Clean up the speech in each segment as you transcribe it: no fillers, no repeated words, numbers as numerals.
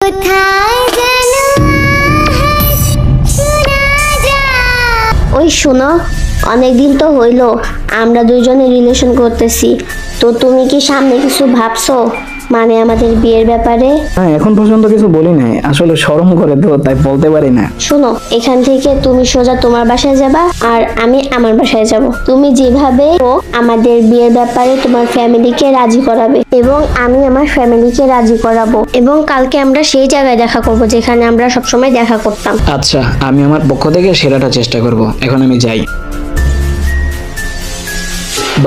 কোথায় যেন আওয়াজ শোনা যায়। ওই শোনো, অনেকদিন তো হইলো আমরা দুইজনে রিলেশন করতেছি, তো তুমি কি সামনে কিছু ভাবছো, মানে আমাদের বিয়ের ব্যাপারে? হ্যাঁ, এখন পর্যন্ত কিছু বলি নাই, আসলে শরম করে তো তাই বলতে পারি না। শোনো, এখান থেকে তুমি সোজা তোমার বাসায় যাবা আর আমি আমার বাসায় যাব। তুমি যেভাবে হোক আমাদের বিয়ের ব্যাপারে তোমার ফ্যামিলিকে রাজি করাবে এবং আমি আমার ফ্যামিলিকে রাজি করাবো, এবং কালকে আমরা সেই জায়গায় দেখা করব যেখানে আমরা সবসময় দেখা করতাম। আচ্ছা, আমি আমার পক্ষ থেকে সেরাটা চেষ্টা করব। এখন আমি যাই।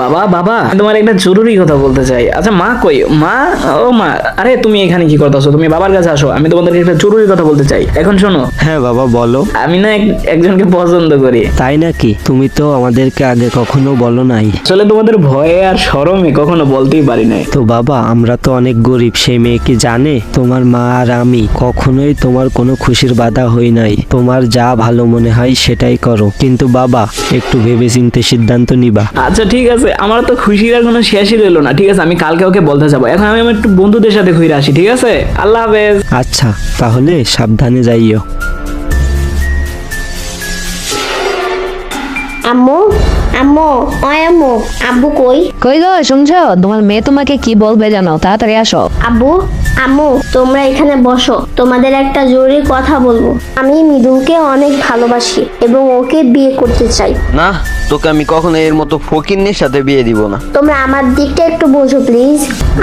বাবা বাবা, তোমার একটা জরুরি কথা বলতে চাই। আচ্ছা মা কই? মা, ও মা, আরে তুমি এখানে কি করতেছো? তুমি বাবার কাছে আসো, আমি তোমাদেরকে একটা জরুরি কথা বলতে চাই। এখন শোনো। হ্যাঁ বাবা, বলো। আমি না একজনকে পছন্দ করি। তাই নাকি? তুমি তো আমাদেরকে আগে কখনো বলো নাই। আসলে তোমাদের ভয়ে আর শরমে কখনো বলতেই পারি নাই। তো বাবা, আমরা তো অনেক গরিব, সেই মেয়ে কি জানে? তোমার মা আর আমি কখনোই তোমার কোনো খুশির বাধা হই নাই। তোমার যা ভালো মনে হয় সেটাই করো, কিন্তু বাবা একটু ভেবেচিন্তে সিদ্ধান্ত নিবা। আচ্ছা ঠিক আছে, আমার তো খুশির আর কোনো শেষই রইলো না। ঠিক আছে, আমি কালকে ওকে বলতে যাবো। এখন আমি আমার একটু বন্ধুদের সাথে ঘুরে আসি। ঠিক আছে, আল্লাহ হাফেজ। আচ্ছা, তাহলে সাবধানে যাইও। আম্মু, আম্মু, ওই আম্মু, আব্বু কই? কই গো, শুনছো? তোমার মেয়ে তোমাকে কি বলবে জানো? তাড়াতাড়ি আসো। আব্বু, আম্মু, তোমরা এখানে বসো, তোমাদের একটা জরুরি কথা বলবো। আমি মৃদুলকে অনেক ভালোবাসি এবং ওকে বিয়ে করতে চাই। না, তোকে আমি কখনো এর মতো ফকিন্নির সাথে বিয়ে দিব না। তোমরা আমার দিকটা একটু বোঝো প্লিজ,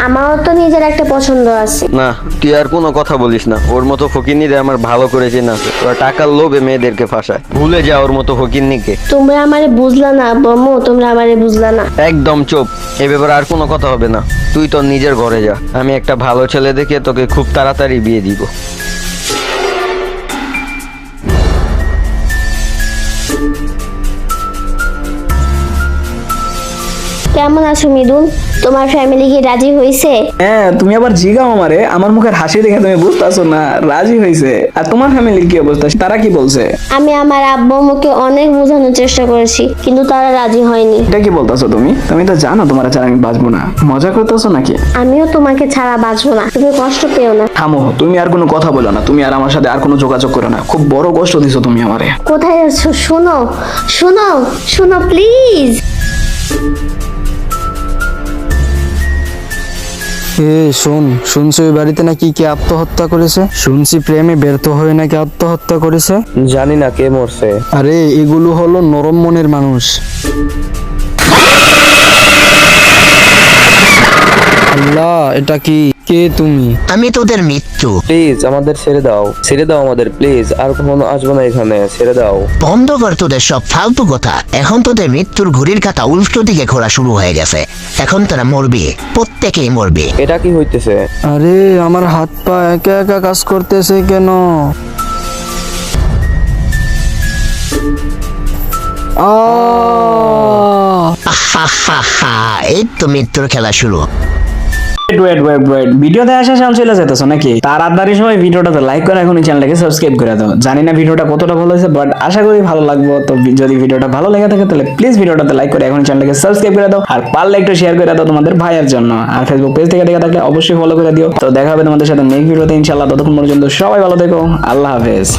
আমারও তো নিজের একটা পছন্দ আছে। না, তুই আর কোনো কথা বলিস না। ওর মতো ফকিন্নিরে আমার ভালো করে চেনা আছে। ওরা টাকার লোভে মেয়েদেরকে ফাঁসায়। ভুলে যা ওর মতো ফকিন্নিকে। তোমরা আমারে বুঝলা না বম্মু, তোমরা আমারে বুঝলা না। একদম চুপ, এ ব্যাপারে আর কোনো কথা হবে না। তুই তোর নিজের ঘরে যা। আমি একটা ভালো ছেলে দেখে তোকে খুব তাড়াতাড়ি বিয়ে দিব। কেমন আছো মৃদুল? তোমার ফ্যামিলি কি রাজি হয়েছে? হ্যাঁ, তুমি আবার জিগাও আমারে? আমার মুখের হাসি দেখে তুমি বুঝতেছো না রাজি হয়েছে? আর তোমার ফ্যামিলির কি অবস্থা, তারা কি বলছে? আমি আমার আব্বু আম্মুকে অনেক বোঝানোর চেষ্টা করেছি, কিন্তু তারা রাজি হয়নি। এটা কি বলতেছো তুমি? তুমি তো জানো তোমার ছাড়া আমি বাঁচবো না। মজা করতেছো নাকি? আমিও তোমাকে ছাড়া বাঁচবো না, তুমি কষ্ট পেও না। থামো, তুমি আর কোনো কথা বলো না। তুমি আর আমার সাথে আর কোনো যোগাযোগ করো না। খুব বড় কষ্ট দিছো তুমি আমারে। কোথায় যাচ্ছ? শোনো, শোনো, শোনো প্লিজ। শুনছি ওই বাড়িতে নাকি কে আত্মহত্যা করেছে। শুনছি প্রেমে ব্যর্থ হয়ে নাকি আত্মহত্যা করেছে। জানি না কে মরছে। আরে এগুলো হলো নরম মনের মানুষ। আল্লাহ, এটা কি? কে তুমি? আমি তোদের মৃত্যু। প্লিজ আমাদের ছেড়ে দাও, ছেড়ে দাও আমাদের প্লিজ। আর কখনো আসবো না এখানে, ছেড়ে দাও। বন্ধ কর তোদের সব ফালতু কথা। এখন তোদের মৃত্যুর ঘড়ির কাঁটা উল্টো দিকে ঘোরা শুরু হয়ে গেছে। এখন তারা মরবে, প্রত্যেকেই মরবে। এটা কি হইতেছে? আরে আমার হাত পা একা একা কাজ করতেছে কেন? এই তো মৃত্যুর খেলা শুরু। ওয়েট, ভিডিওতে আসা সাল চলে যেতেছো নাকি? তাড়াতাড়ি সবাই ভিডিওটাতে লাইক করে এখনই চ্যানেলটাকে সাবস্ক্রাইব করে দাও। জানি না ভিডিওটা কতটা ভালো হয়েছে, বাট আশা করি ভালো লাগবে। তো যদি ভিডিওটা ভালো লেগে থাকে তাহলে প্লিজ ভিডিওটাতে লাইক করে এখনই চ্যানেলটাকে সাবস্ক্রাইব করে দাও, আর পারলে একটু শেয়ার করে দাও তোমাদের ভাইয়ের জন্য। আর ফেসবুক পেজ থেকে দেখে থাকলে অবশ্যই ফলো করে দিও। তো দেখা হবে তোমাদের সাথে নেক্সট ভিডিওতে ইনশাআল্লাহ। ততক্ষণ পর্যন্ত সবাই ভালো থেকো। আল্লাহ হাফেজ।